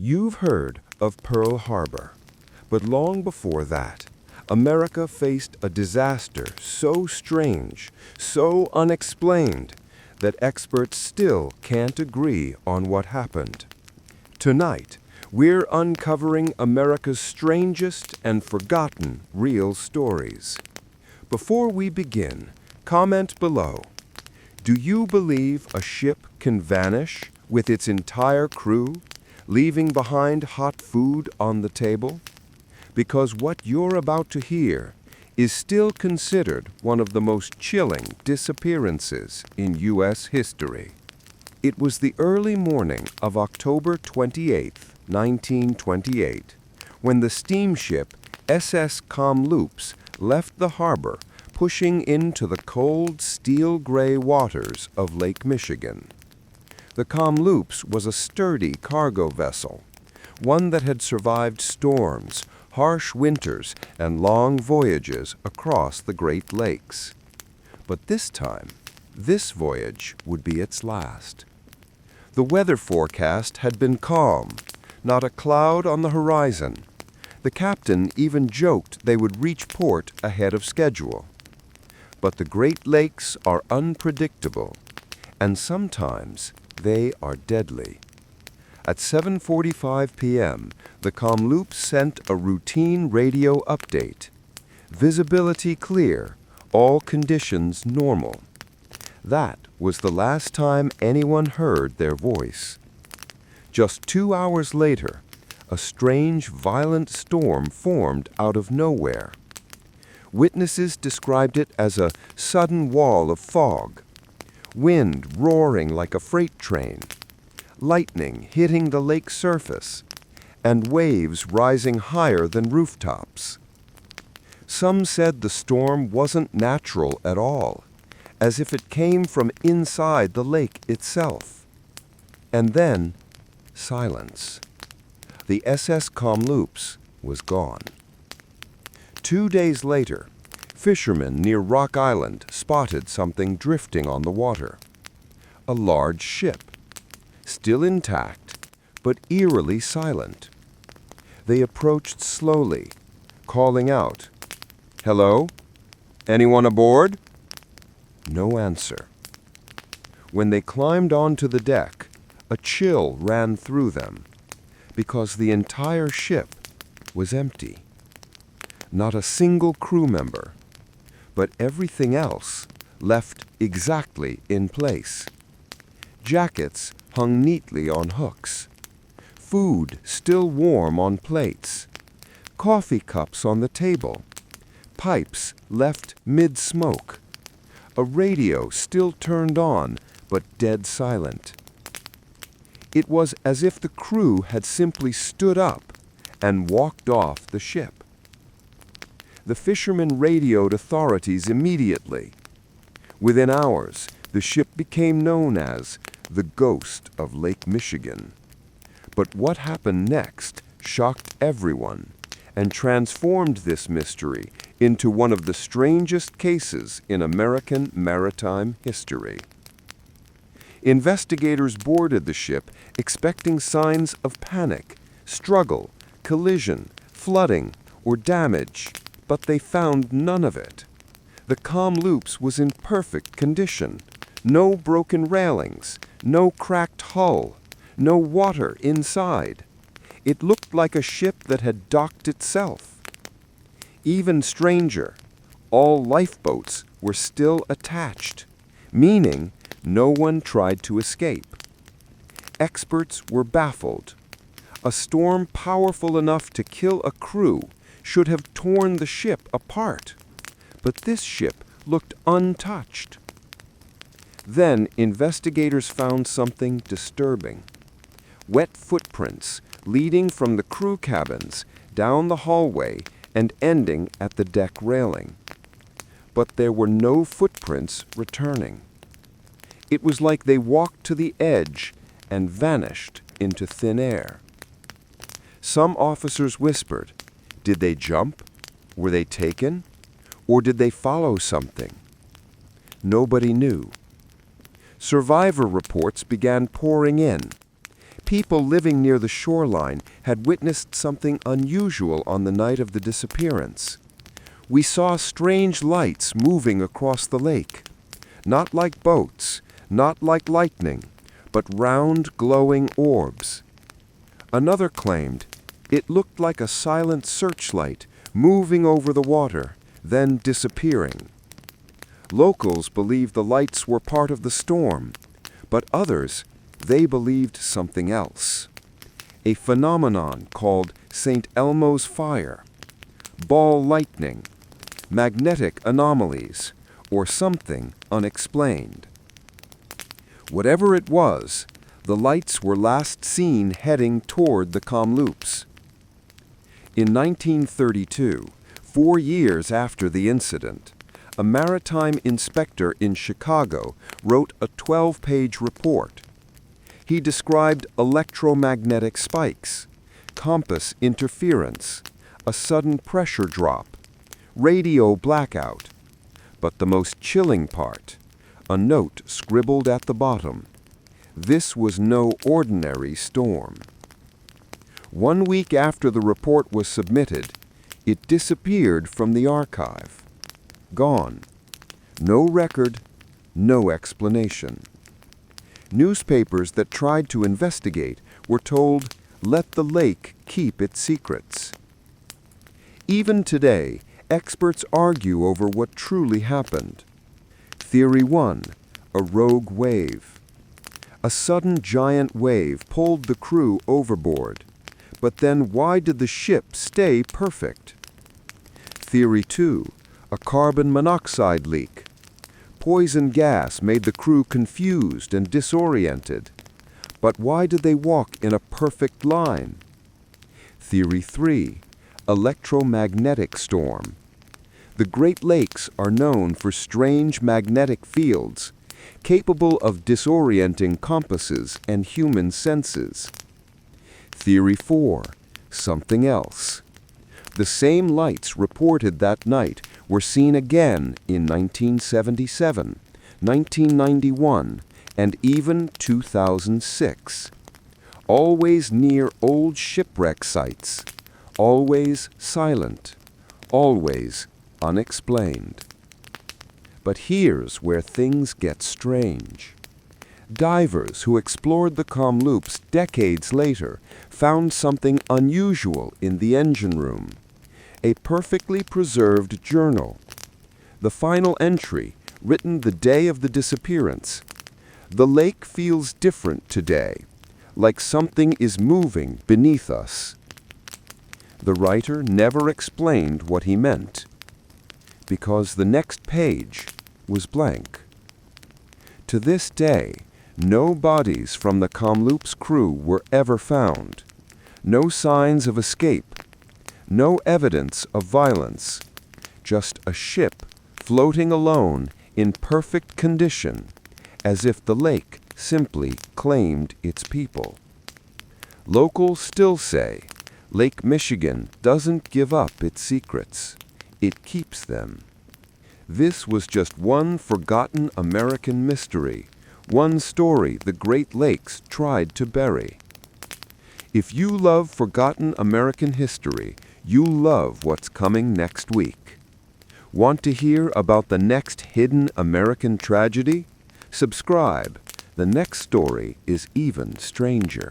You've heard of Pearl Harbor, but long before that, America faced a disaster so strange, so unexplained, that experts still can't agree on what happened. Tonight, we're uncovering America's strangest and forgotten real stories. Before we begin, comment below. Do you believe a ship can vanish with its entire crew, leaving behind hot food on the table? Because what you're about to hear is still considered one of the most chilling disappearances in U.S. history. It was the early morning of October 28, 1928, when the steamship SS Kamloops left the harbor, pushing into the cold, steel-gray waters of Lake Michigan. The Kamloops was a sturdy cargo vessel, one that had survived storms, harsh winters, and long voyages across the Great Lakes. But this time, this voyage would be its last. The weather forecast had been calm, not a cloud on the horizon. The captain even joked they would reach port ahead of schedule. But the Great Lakes are unpredictable, and sometimes they are deadly. At 7:45 p.m., the Kamloops sent a routine radio update. Visibility clear, all conditions normal. That was the last time anyone heard their voice. Just 2 hours later, a strange, violent storm formed out of nowhere. Witnesses described it as a sudden wall of fog, wind roaring like a freight train, lightning hitting the lake surface, and waves rising higher than rooftops. Some said the storm wasn't natural at all, as if it came from inside the lake itself. And then, silence. The SS Kamloops was gone. 2 days later, fishermen near Rock Island spotted something drifting on the water. A large ship, still intact, but eerily silent. They approached slowly, calling out, "Hello? Anyone aboard?" No answer. When they climbed onto the deck, a chill ran through them, because the entire ship was empty. Not a single crew member, but everything else left exactly in place. Jackets hung neatly on hooks, food still warm on plates, coffee cups on the table, pipes left mid-smoke, a radio still turned on but dead silent. It was as if the crew had simply stood up and walked off the ship. The fishermen radioed authorities immediately. Within hours, the ship became known as the Ghost of Lake Michigan. But what happened next shocked everyone and transformed this mystery into one of the strangest cases in American maritime history. Investigators boarded the ship expecting signs of panic, struggle, collision, flooding, or damage, but they found none of it. The Kamloops was in perfect condition. No broken railings, no cracked hull, no water inside. It looked like a ship that had docked itself. Even stranger, all lifeboats were still attached, meaning no one tried to escape. Experts were baffled. A storm powerful enough to kill a crew should have torn the ship apart, but this ship looked untouched. Then investigators found something disturbing. Wet footprints leading from the crew cabins down the hallway and ending at the deck railing. But there were no footprints returning. It was like they walked to the edge and vanished into thin air. Some officers whispered, did they jump? Were they taken? Or did they follow something? Nobody knew. Survivor reports began pouring in. People living near the shoreline had witnessed something unusual on the night of the disappearance. We saw strange lights moving across the lake. Not like boats, not like lightning, but round, glowing orbs. Another claimed it looked like a silent searchlight moving over the water, then disappearing. Locals believed the lights were part of the storm, but others, they believed something else. A phenomenon called St. Elmo's fire, ball lightning, magnetic anomalies, or something unexplained. Whatever it was, the lights were last seen heading toward the Kamloops. In 1932, 4 years after the incident, a maritime inspector in Chicago wrote a 12-page report. He described electromagnetic spikes, compass interference, a sudden pressure drop, radio blackout, but the most chilling part, a note scribbled at the bottom. This was no ordinary storm. 1 week after the report was submitted, it disappeared from the archive. Gone. No record, no explanation. Newspapers that tried to investigate were told, "Let the lake keep its secrets." Even today, experts argue over what truly happened. Theory 1, a rogue wave. A sudden giant wave pulled the crew overboard. But then why did the ship stay perfect? Theory 2, a carbon monoxide leak. Poison gas made the crew confused and disoriented. But why did they walk in a perfect line? Theory 3, electromagnetic storm. The Great Lakes are known for strange magnetic fields, capable of disorienting compasses and human senses. Theory 4, something else. The same lights reported that night were seen again in 1977, 1991, and even 2006. Always near old shipwreck sites. Always silent. Always unexplained. But here's where things get strange. Divers who explored the Kamloops decades later found something unusual in the engine room. A perfectly preserved journal. The final entry, written the day of the disappearance. The lake feels different today, like something is moving beneath us. The writer never explained what he meant, because the next page was blank. To this day, no bodies from the Kamloops crew were ever found. No signs of escape. No evidence of violence. Just a ship floating alone in perfect condition, as if the lake simply claimed its people. Locals still say Lake Michigan doesn't give up its secrets. It keeps them. This was just one forgotten American mystery, one story the Great Lakes tried to bury. If you love forgotten American history, you'll love what's coming next week. Want to hear about the next hidden American tragedy? Subscribe. The next story is even stranger.